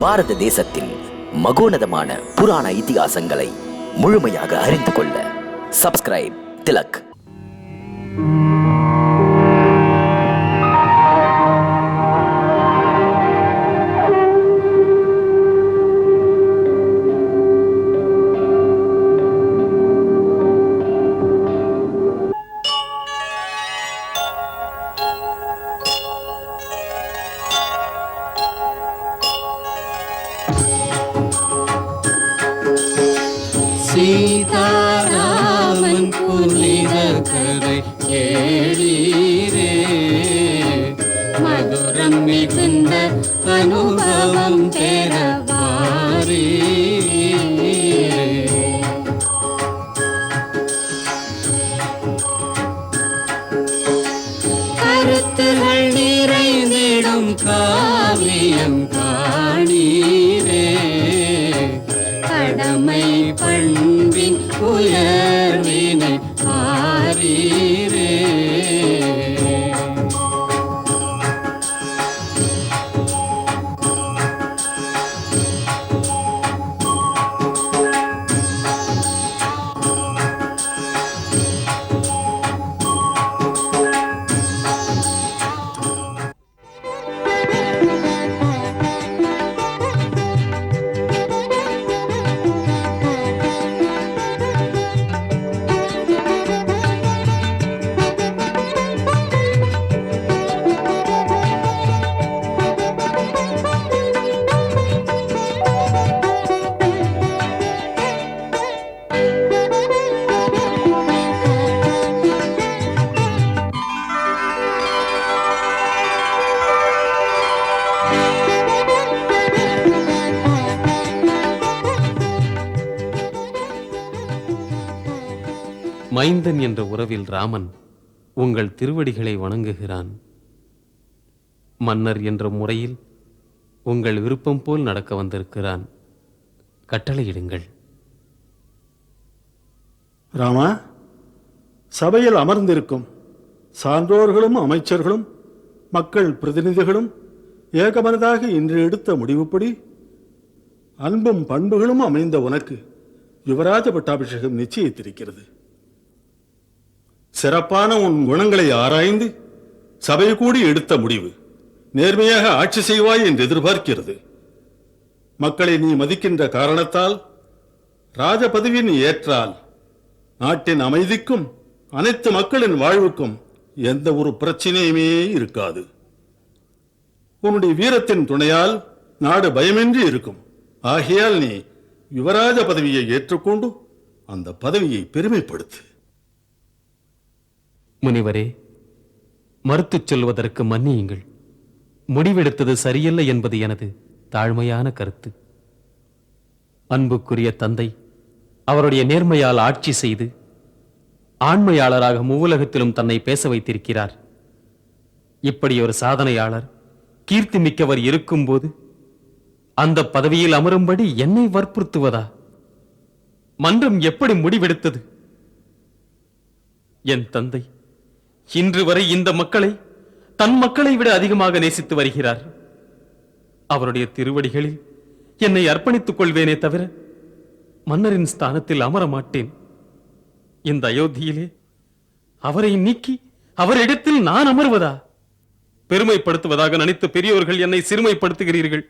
பாரத தேசத்தின் மகோனதமான புராண இதிகாசங்களை முழுமையாக அறிந்து கொள்ள சப்ஸ்கிரைப் திலக். சீதாராமன் புனித கதை கேளீரே, மதுரம் மிகுந்த அனுபவம் பெறவாரே. கருத்துகள் நிறைந்திடும் காவியம் காணீரே, கடமை பண்பின் உயர்வினை ஆரீரே. மைந்தன் என்ற உறவில் ராமன் உங்கள் திருவடிகளை வணங்குகிறான். மன்னர் என்ற முறையில் உங்கள் விருப்பம் போல் நடக்க வந்திருக்கிறான். கட்டளையிடுங்கள். ராமா, சபையில் அமர்ந்திருக்கும் சான்றோர்களும் அமைச்சர்களும் மக்கள் பிரதிநிதிகளும் ஏகமனதாக இன்று எடுத்த முடிவுப்படி அன்பும் பண்புகளும் அமைந்த உனக்கு யுவராஜ பட்டாபிஷேகம் நிச்சயித்திருக்கிறது. சிறப்பான உன் குணங்களை ஆராய்ந்து சபை கூடி எடுத்த முடிவு நேர்மையாக ஆட்சி செய்வாய் என்று எதிர்பார்க்கிறது. மக்களை நீ மதிக்கின்ற காரணத்தால் ராஜ பதவி நீ ஏற்றால் நாட்டின் அமைதிக்கும் அனைத்து மக்களின் வாழ்வுக்கும் எந்த ஒரு பிரச்சனையுமே இருக்காது. உன்னுடைய வீரத்தின் துணையால் நாடு பயமின்றி இருக்கும். ஆகையால் நீ யுவராஜ பதவியை ஏற்றுக்கொண்டு அந்த பதவியை பெருமைப்படுத்து. முனிவரே, மறுத்துச் சொல்வதற்கு மன்னியுங்கள். முடிவெடுத்தது சரியல்ல என்பது எனது தாழ்மையான கருத்து. அன்புக்குரிய தந்தை அவருடைய நேர்மையால் ஆட்சி செய்து ஆண்மையாளராக மூவுலகத்திலும் தன்னை பேச வைத்திருக்கிறார். இப்படி ஒரு சாதனையாளர் கீர்த்தி மிக்கவர் இருக்கும்போது அந்த பதவியில் அமரும்படி என்னை வற்புறுத்துவதா? மன்றம் எப்படி முடிவெடுத்தது? என் தந்தை இன்று வரை இந்த மக்களை தன் மக்களை விட அதிகமாக நேசித்து வருகிறார். அவருடைய திருவடிகளில் என்னை அர்ப்பணித்துக் கொள்வேனே தவிர மன்னரின் ஸ்தானத்தில் அமர மாட்டேன். இந்த அயோத்தியிலே அவரை நீக்கி அவரிடத்தில் நான் அமர்வதா? பெருமைப்படுத்துவதாக நினைத்த பெரியோர்கள் என்னை சிறுமைப்படுத்துகிறீர்கள்.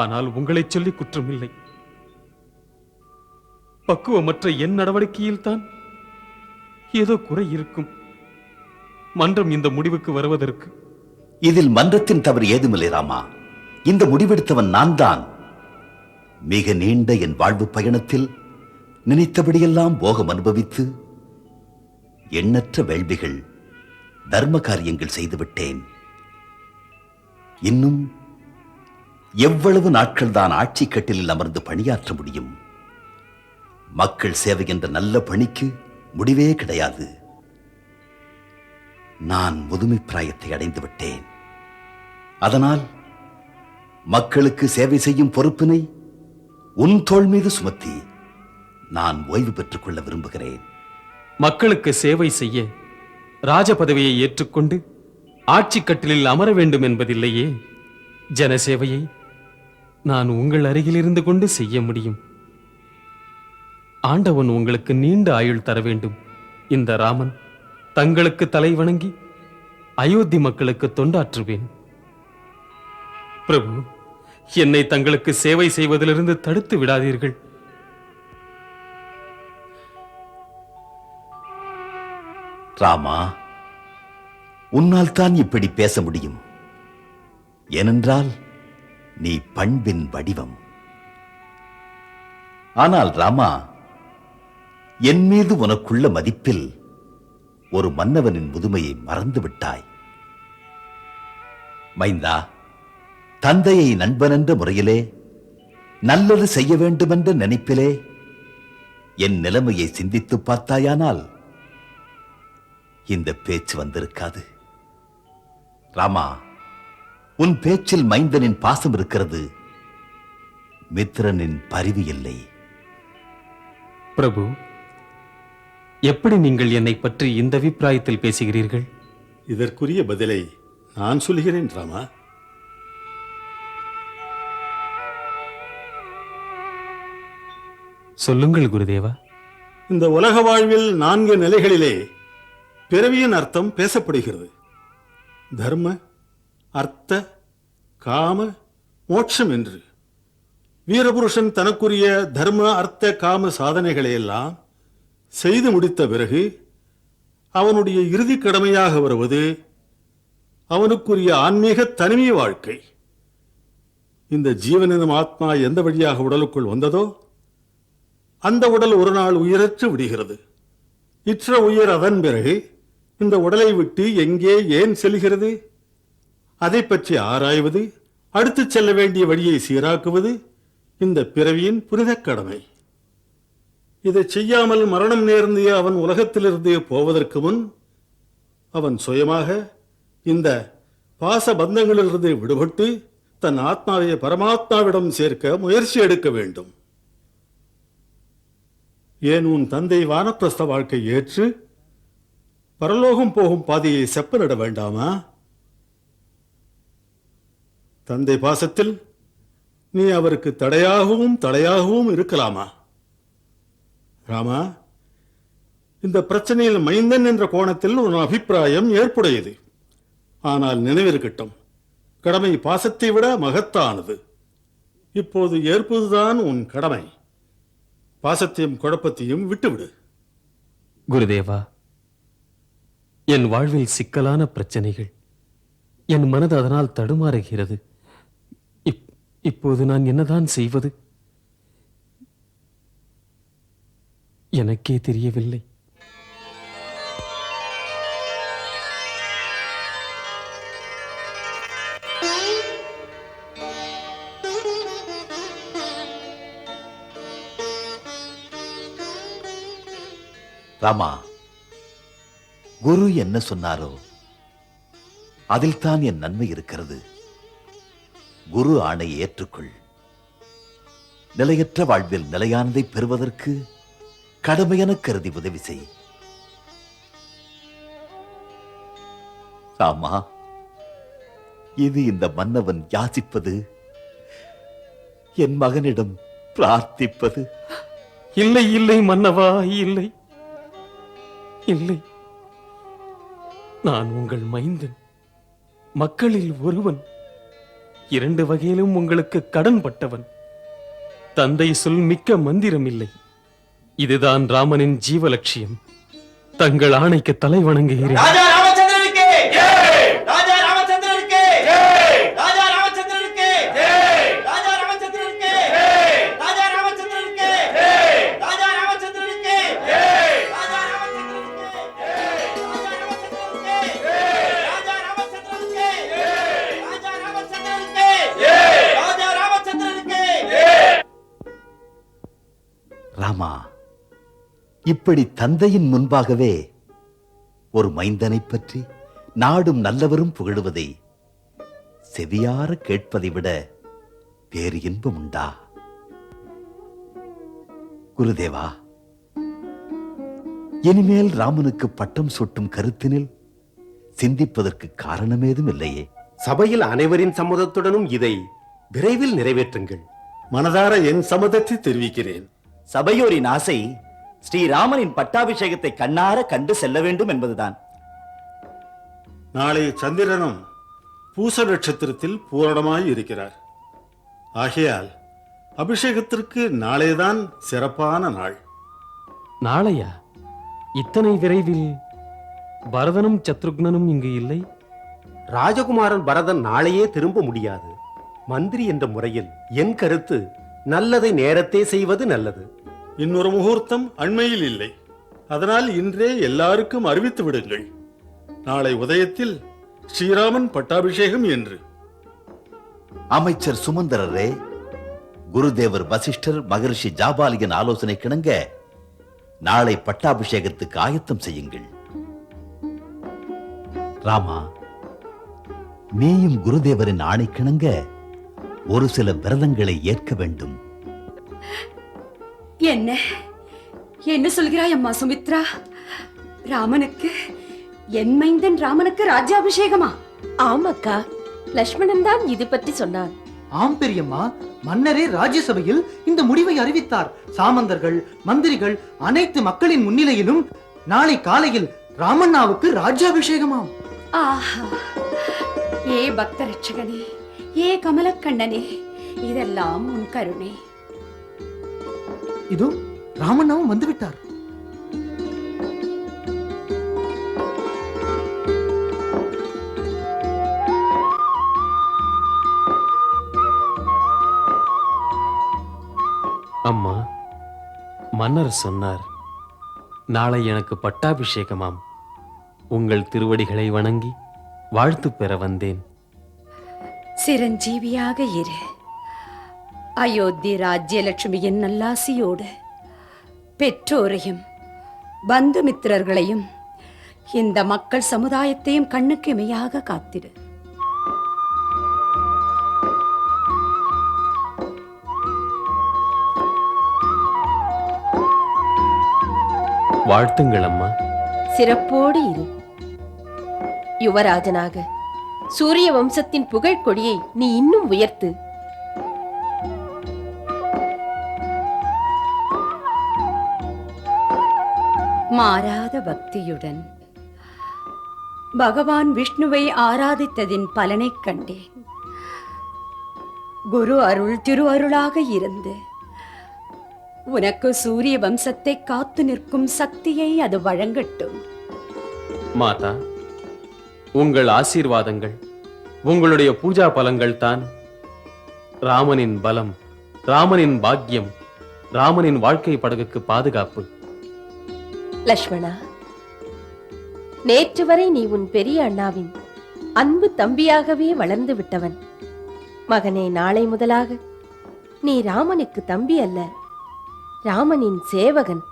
ஆனால் உங்களை சொல்லி குற்றமில்லை. பக்குவமற்ற என் நடவடிக்கையில் தான் ஏதோ குறை இருக்கும். மன்றம் இந்த முடிவுக்கு வருவதற்கு இதில் மன்றத்தின் தவறு ஏதுமில்லை ராமா. இந்த முடிவெடுத்தவன் நான் தான். மிக நீண்ட என் வாழ்வு பயணத்தில் நினைத்தபடியெல்லாம் போகம் அனுபவித்து எண்ணற்ற வேள்விகள் தர்ம காரியங்கள் செய்துவிட்டேன். இன்னும் எவ்வளவு நாட்கள் தான் ஆட்சி கட்டிலில் அமர்ந்து பணியாற்ற முடியும்? மக்கள் சேவை என்ற நல்ல பணிக்கு முடிவே கிடையாது. நான் முதுமை பிராயத்தை அடைந்து விட்டேன். அதனால் மக்களுக்கு சேவை செய்யும் பொறுப்பினை உன் தோள் மீது சுமத்தி நான் ஓய்வு பெற்றுக் கொள்ள விரும்புகிறேன். மக்களுக்கு சேவை செய்ய ராஜ பதவியை ஏற்றுக்கொண்டு ஆட்சி கட்டிலில் அமர வேண்டும் என்பதில்லையே. ஜனசேவையை நான் உங்கள் அருகில் இருந்து கொண்டு செய்ய முடியும். ஆண்டவன் உங்களுக்கு நீண்ட ஆயுள் தர வேண்டும். இந்த ராமன் தங்களுக்கு தலை வணங்கி அயோத்தி மக்களுக்கு தொண்டாற்றுவேன். பிரபு, என்னை தங்களுக்கு சேவை செய்வதிலிருந்து தடுத்து விடாதீர்கள். ராமா, உன்னால் தான் இப்படி பேச முடியும். ஏனென்றால் நீ பண்பின் வடிவம். ஆனால் ராமா, என் மீது உனக்குள்ள மதிப்பில் ஒரு மன்னவனின் முதுமையை மறந்து விட்டாய். மைந்தா, தந்தையை நண்பன் என்ற முறையிலே நல்லது செய்ய வேண்டுமென்ற நினைப்பிலே என் நிலைமையை சிந்தித்து பார்த்தாயானால் இந்த பேச்சு வந்திருக்காது. ராமா, உன் பேச்சில் மைந்தனின் பாசம் இருக்கிறது, மித்திரனின் பரிவு இல்லை. பிரபு, எப்படி நீங்கள் என்னை பற்றி இந்த அபிப்பிராயத்தில் பேசுகிறீர்கள்? இதற்குரிய பதிலை நான் சொல்கிறேன் ராமா. சொல்லுங்கள் குருதேவா. இந்த உலக வாழ்வில் 4 நிலைகளிலே பிறவியின் அர்த்தம் பேசப்படுகிறது. தர்ம, அர்த்த, காம, மோட்சம் என்று. வீரபுருஷன் தனக்குரிய தர்ம, அர்த்த, காம சாதனைகளை எல்லாம் செய்து முடித்த பிறகு அவனுடைய இறுதி கடமையாக வருவது அவனுக்குரிய ஆன்மீக தனிமை வாழ்க்கை. இந்த ஜீவனின் ஆத்மா எந்த வழியாக உடலுக்குள் வந்ததோ அந்த உடல் ஒரு நாள் உயிரற்று விடுகிறது. இற்ற உயிர் அதன் பிறகு இந்த உடலை விட்டு எங்கே ஏன் செல்கிறது, அதை பற்றி ஆராய்வது, அடுத்து செல்ல வேண்டிய வழியை சீராக்குவது இந்த பிறவியின் புனித கடமை. இதை செய்யாமல் மரணம் நேர்ந்து அவன் உலகத்திலிருந்து போவதற்கு முன் அவன் சுயமாக இந்த பாச பந்தங்களிலிருந்து விடுபட்டு தன் ஆத்மாவை பரமாத்மாவிடம் சேர்க்க முயற்சி எடுக்க வேண்டும். ஏன் உன் தந்தை வானப்பிரஸ்த வாழ்க்கை ஏற்று பரலோகம் போகும் பாதையை செப்பனிட வேண்டாமா? தந்தை பாசத்தில் நீ அவருக்கு தடையாகவும் இருக்கலாமா? ராமா, இந்த பிரச்சனையில் மைந்தன் என்ற கோணத்தில் உன் அபிப்பிராயம் ஏற்புடையது. ஆனால் நினைவிருக்கட்டும், கடமை பாசத்தை விட மகத்தானது. இப்போது ஏற்பதுதான் உன் கடமை. பாசத்தையும் குழப்பத்தையும் விட்டுவிடு. குருதேவா, என் வாழ்வில் சிக்கலான பிரச்சனைகள். என் மனது அதனால் தடுமாறுகிறது. இப்போது நான் என்னதான் செய்வது எனக்கே தெரியவில்லை. ராமா, குரு என்ன சொன்னாரோ அதில் தான் என் நன்மை இருக்கிறது. குரு ஆணை ஏற்றுக்கொள். நிலையற்ற வாழ்வில் நிலையானதை பெறுவதற்கு கடமையென கருதி உதவி செய். ராமா, இது இந்த மன்னவன் யாசிப்பது, என் மகனிடம் பிரார்த்திப்பது. இல்லை இல்லை மன்னவா, இல்லை இல்லை. நான் உங்கள் மைந்தன், மக்களில் ஒருவன். 2 வகையிலும் உங்களுக்கு கடன் பட்டவன். தந்தை சொல் மிக்க மந்திரம் இல்லை. இதுதான் ராமனின் ஜீவலட்சியம். தங்கள் ஆணைக்கு தலை வணங்குகிறேன். ராஜா ராமச்சந்திரனுக்கு ஜெய்! ராஜா ராமச்சந்திரனுக்கு ஜெய்! ராஜா ராமச்சந்திரனுக்கு ஜெய்! ராஜா ராமச்சந்திரனுக்கு ஜெய்! ராஜா ராமச்சந்திரனுக்கு ஜெய்! ராஜா ராமச்சந்திரனுக்கு ஜெய்! ராஜா ராமச்சந்திரனுக்கு ஜெய்! ராஜா ராமச்சந்திரனுக்கு ஜெய்! ராஜா ராமச்சந்திரனுக்கு ஜெய்! ராஜா ராமச்சந்திரனுக்கு ஜெய்! ராமா, இப்படி தந்தையின் முன்பாகவே ஒரு மைந்தனை பற்றி நாடும் நல்லவரும் புகழுவதை செவியார கேட்பதை விட வேறு இன்பம் உண்டா? குருதேவா, இனிமேல் ராமனுக்கு பட்டம் சூட்டும் கருத்தினில் சிந்திப்பதற்கு காரணமேதும் இல்லையே. சபையில் அனைவரின் சம்மதத்துடனும் இதை விரைவில் நிறைவேற்றுங்கள். மனதார என் சம்மதத்தை தெரிவிக்கிறேன். சபையோரின் ஆசை ஸ்ரீராமனின் பட்டாபிஷேகத்தை கண்ணார கண்டு செல்ல வேண்டும் என்பதுதான். நாளை சந்திரனும் பூச நட்சத்திரத்தில் பூரணமாய் இருக்கிறார். ஆகையால் அபிஷேகத்திற்கு நாளைதான் சிறப்பான நாள். நாளையா? இத்தனை விரைவில்? பரதனும் சத்ருக்னனும் இங்கு இல்லை. ராஜகுமாரன் பரதன் நாளையே திரும்ப முடியாது. மந்திரி என்ற முறையில் என் கருத்து நல்லதை நேரத்தே செய்வது நல்லது. இன்னொரு முகூர்த்தம் அண்மையில் இல்லை. அதனால் இன்றே எல்லாருக்கும் அறிவித்து விடுங்கள். நாளை உதயத்தில் ஸ்ரீராமன் பட்டாபிஷேகம் என்று. அமைச்சர் சுமந்தரரே, குருதேவர் வசிஷ்டர் மகரிஷி ஜாபாலியின் ஆலோசனை கிணங்க நாளை பட்டாபிஷேகத்துக்கு ஆயத்தம் செய்யுங்கள். ராமா, நீயும் குருதேவரின் ஆணை கிணங்க ஒரு சில விரதங்களை ஏற்க வேண்டும். என்ன என்ன சொல்கிறாய் அம்மா சுமித்ரா? ராமனுக்கு, என் மைந்தன் ராமனுக்கு ராஜ்யாபிஷேகமா? ஆமாக்கா, லட்சுமணன் தான் இது பற்றி சொன்னான். ஆம் பெரியம்மா, மன்னரே ராஜ்யசபையில் இந்த முடிவை அறிவித்தார். சாமந்தர்கள், மந்திரிகள், அனைத்து மக்களின் முன்னிலையிலும் நாளை காலையில் ராமண்ணாவுக்கு ராஜ்யாபிஷேகமாம். ஆஹா! ஏ பக்த ரட்சகனே, ஏ கமலக்கண்ணனே, இதெல்லாம் உன் கருணை. இதோ ராமண்ணாவும் வந்துவிட்டார். அம்மா, மன்னர் சொன்னார், நாளை எனக்கு பட்டாபிஷேகமாம். உங்கள் திருவடிகளை வணங்கி வாழ்த்து பெற வந்தேன். சிரஞ்சீவியாக இரு. அயோத்தி ராஜ்யலட்சுமியின் நல்லாசியோடு பெற்றோரையும் பந்துமித்திரர்களையும் இந்த மக்கள் சமுதாயத்தையும் கண்ணுக்கு இமையாக காத்திடு. வாழ்த்துங்கள் அம்மா. சிறப்போடு இரு. யுவராஜனாக சூரிய வம்சத்தின் புகழ் கொடியை நீ இன்னும் உயர்த்து. மாறாத பக்தியுடன் பகவான் விஷ்ணுவை ஆராதித்ததின் பலனைக் கண்டேன். குரு அருள் திரு அருளாக இருந்து உனக்கு சூரிய வம்சத்தை காத்து நிற்கும் சக்தியை அது வழங்கட்டும். மாதா, உங்கள் ஆசீர்வாதங்கள், உங்களுடைய பூஜா பலங்கள் தான் ராமனின் பலம், ராமனின் பாக்கியம், ராமனின் வாழ்க்கை படகுக்கு பாதுகாப்பு. லட்சுமணா, நேற்று வரை நீ உன் பெரிய அண்ணாவின் அன்பு தம்பியாகவே வளர்ந்து விட்டவன். மகனே, நாளை முதலாக நீ ராமனுக்கு தம்பி அல்ல, ராமனின் சேவகன்,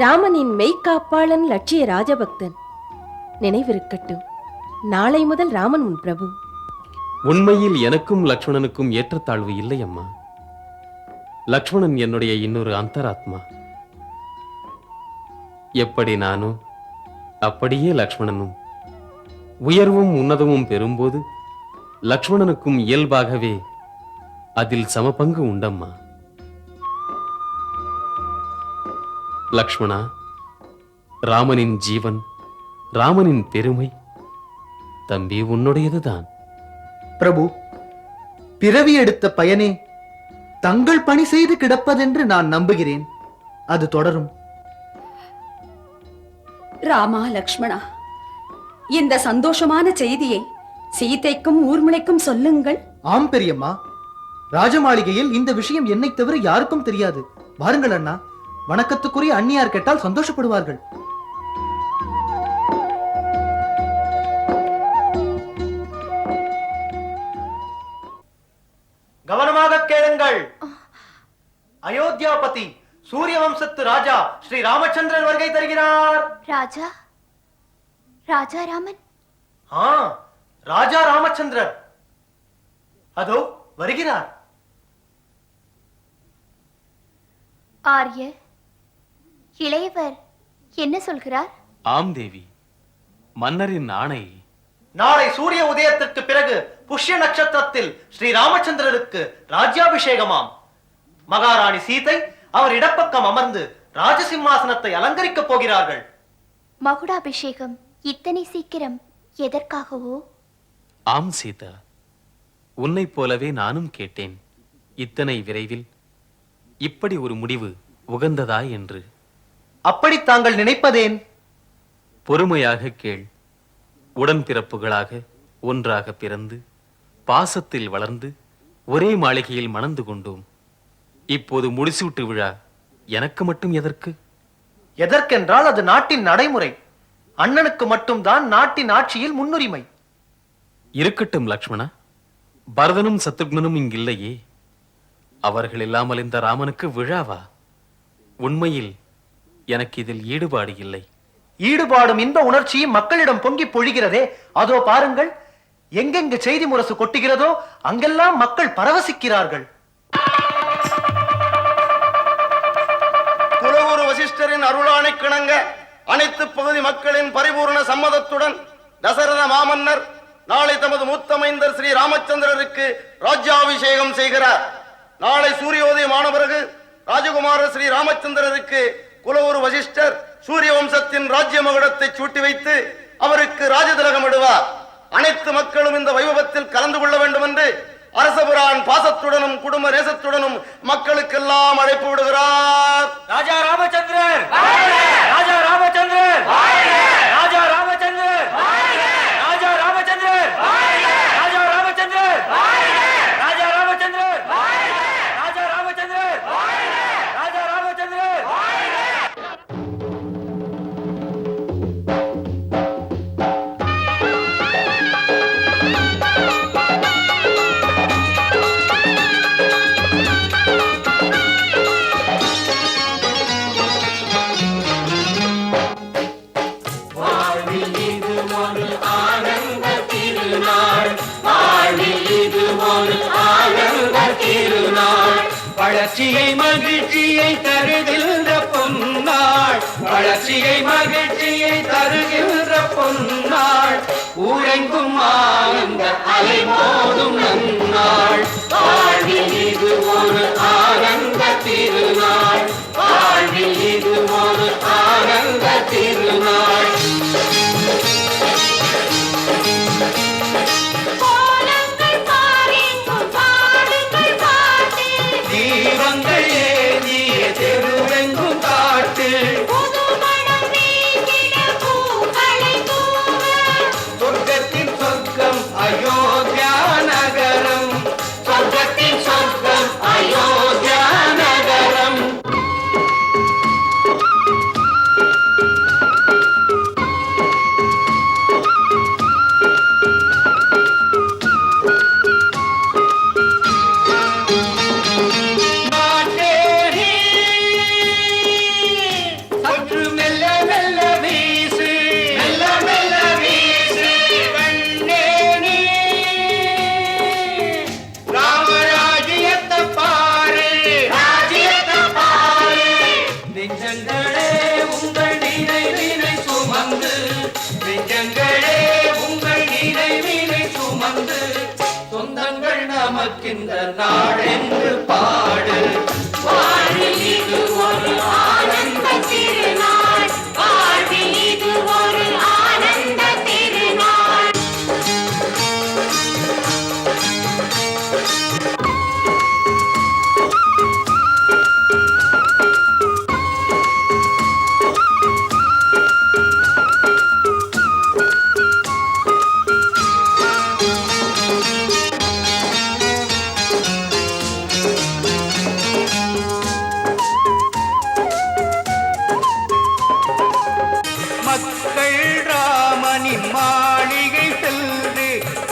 ராமனின் மெய்காப்பாளன், லட்சிய ராஜபக்தன். நினைவிருக்கட்டும், நாளை முதல் ராமன் உன் பிரபு. உண்மையில் எனக்கும் லக்ஷ்மணனுக்கும் ஏற்றத்தாழ்வு இல்லை அம்மா. லக்ஷ்மணன் என்னுடைய இன்னொரு அந்தராத்மா. எப்படி நானோ அப்படியே லக்ஷ்மணனும். உயர்வும் உன்னதமும் பெறும்போது லக்ஷ்மணனுக்கும் இயல்பாகவே அதில் சமபங்கு உண்டம்மா. லக்ஷ்மணா, ராமனின் ஜீவன், ராமனின் பெருமை தம்பி உன்னுடையதுதான். பிரபு, பிறவி எடுத்த பயனே தங்கள் பணி செய்து கிடப்பதென்று நான் நம்புகிறேன். அது தொடரும். ராமா, லக்ஷ்மணா, இந்த சந்தோஷமான செய்தியை சீதைக்கும் ஊர்மிளைக்கும் சொல்லுங்கள். ஆம் பெரியம்மா, ராஜமாளிகையில் இந்த விஷயம் என்னை தவிர யாருக்கும் தெரியாது. வாருங்கள் அண்ணா, வணக்கத்துக்குரிய அந்நியார் கேட்டால் சந்தோஷப்படுவார்கள். கவனமாக கேளுங்கள். அயோத்தியாபதி சூரிய வம்சத்து ராஜா ஸ்ரீ ராமச்சந்திரன் வருகை தருகிறார். ராஜா? ராஜா ராமன்? ராஜா ராமச்சந்திரர் அதோ வருகிறார். ஆர்ய, இளையவர் என்ன சொல்கிறார்? ஆம் தேவி, மன்னரின் ஆணை. நாளை சூரிய உதயத்திற்கு பிறகு புஷ்ய நட்சத்திரத்தில் ஸ்ரீ ராமச்சந்திரருக்கு ராஜ்யாபிஷேகமாம். மகாராணி சீதை அவர் இடப்பக்கம் அமர்ந்து ராஜசிம்மாசனத்தை அலங்கரிக்கப் போகிறார்கள். மகுடாபிஷேகம் இத்தனை சீக்கிரம் எதற்காகவோ? ஆம் சீதா, உன்னைப் போலவே நானும் கேட்டேன். இத்தனை விரைவில் இப்படி ஒரு முடிவு உகந்ததா என்று. அப்படி தாங்கள் நினைப்பதேன்? பொறுமையாக கேள். உடன்பிறப்புகளாக ஒன்றாக பிறந்து பாசத்தில் வளர்ந்து ஒரே மாளிகையில் மணந்து கொண்டோம். இப்போது முடிசூட்டு விழா எனக்கு மட்டும் எதற்கு? எதற்கென்றால் அது நாட்டின் நடைமுறை. அண்ணனுக்கு மட்டும்தான் நாட்டின் ஆட்சியில் முன்னுரிமை. இருக்கட்டும் லக்ஷ்மணா, பரதனும் சத்ருக்னனும் இங்கில்லையே. அவர்கள் இல்லாமல் இந்த ராமனுக்கு விழாவா? உண்மையில் எனக்கு இதில் ஈடுபாடு இல்லை. ஈடுபாடும் இன்ப உணர்ச்சியும் மக்களிடம் பொங்கி பொழிகிறதே, அதோ பாருங்கள். எங்கெங்கு செய்தி முரசு கொட்டுகிறதோ அங்கெல்லாம் மக்கள் பரவசிக்கிறார்கள். குலகுரு வசிஷ்டரின் அருளாணை கிணங்க அனைத்து பகுதி மக்களின் பரிபூர்ண சம்மதத்துடன் தசரத மாமன்னர் நாளை தமது மூத்தமைந்தர் ஸ்ரீ ராமச்சந்திரருக்கு ராஜ்யாபிஷேகம் செய்கிறார். நாளை சூரியோதயமான பிறகு ராஜகுமாரர் ஸ்ரீ ராமச்சந்திரருக்கு குலகுரு வசிஷ்டர் சூரிய வம்சத்தின் ராஜ்ய மகுடத்தை சூட்டி வைத்து அவருக்கு ராஜதிலகம் இடுவார். அனைத்து மக்களும் இந்த வைபவத்தில் கலந்து கொள்ள வேண்டும் என்று அரசபுரான் பாசத்துடனும் குடும்ப நேசத்துடனும் மக்களுக்கெல்லாம் அழைப்பு விடுகிறார். ராஜா ராமச்சந்திரர், ராஜா ராமச்சந்திரர், ராஜா ராமச்சந்திரர், ராஜா ராமச்சந்திரர், ராஜா ராமச்சந்திரர், ராஜா ராமச்சந்திரர், ராஜா ராமச்சந்திரர், ராஜா ராமச்சந்திரர். வளர்ச்சியை மகிழ்ச்சியை தருகின்ற பொன்னாள், வளர்ச்சியை மகிழ்ச்சியை தருகின்ற பொன்னாள், ஊரெங்கும் ஆனந்த அலை மோதும் நன்னாள். வாழ்வில் இது ஒரு ஆனந்த திருநாள், வாழ்வில் இது ஒரு ஆனந்த திருநாள். தீபங்கள் ஏந்திய தெருவெங்கும் காட்டு, சொர்க்கத்தின் சொர்க்கம் அயோத்தியா நகரம், சொர்க்கத்தின் சொர்க்கம் அயோத்தியா நகரம். சொந்தங்கள் நமக்கின்ற நாடென்று பாடு. வாழ்வில் இது ஒரு ஆனந்த திருநாள், வாழ்வில் இது ஒரு ஆனந்த திருநாள். மக்கள் ராமனின் மாளிகை சென்று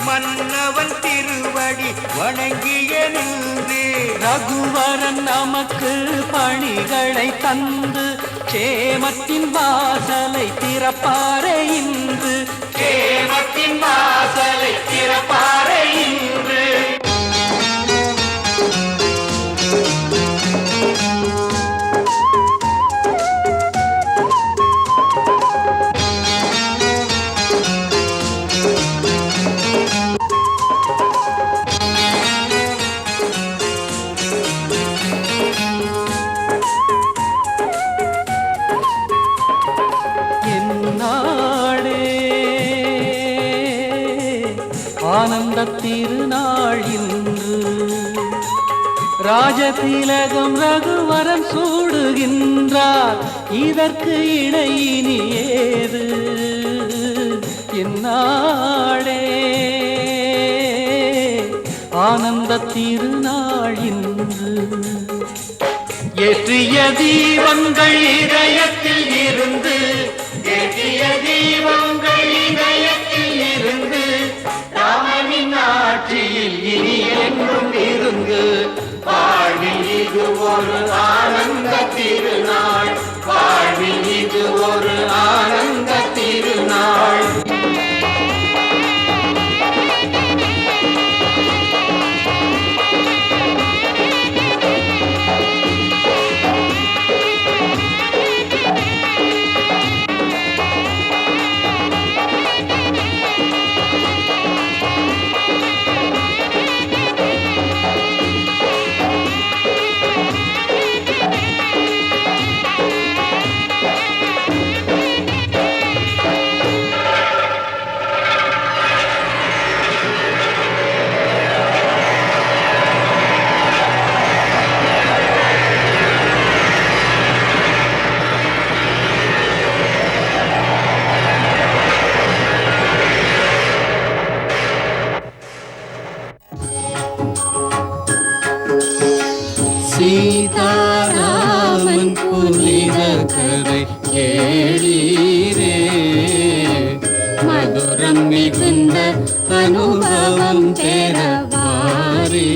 மன்னவன் திருவடி வணங்கிய நின்று, ரகுவரன் நமக்கு பணிகளை தந்து சேமத்தின் வாசலை திறப்பாரே இன்று, சேமத்தின் வாசலை திறப்பாரே இன்று. ஆனந்த திருநாள் இன்று. ராஜதிலகம் ரகுவரன் சூடுகின்றார், இதற்கு இணையினி ஏது என்னாடே. ஆனந்த திருநாள் இன்று. ஏற்றிய தீபங்கள் இதயத்தில் இருந்து, ஏற்றிய தீபங்கள் இதயத்தில் இருந்து, ராமனின் ஆட்சியில் இனி என்றும் இருந்து, வாழ்வில் இது ஒரு ஆனந்த திருநாள், வாழ்வில் இது ஒரு ஆனந்த திருநாள். சீதாராமன் புனித கதை கேளீரே, மதுரம் மிகுந்த அனுபவம் பெறவாரே.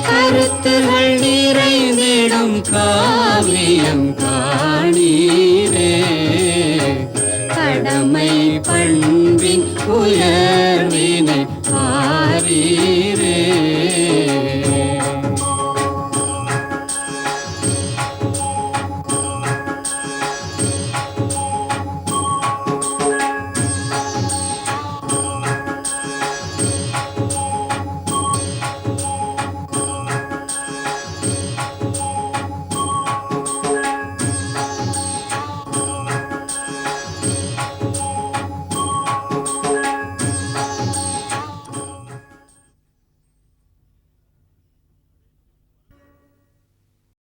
கருத்துகள் நிறைந்திடும் காவியம் காணீரே, கடமை பண்பின் உயர்வினை ஆரீரே.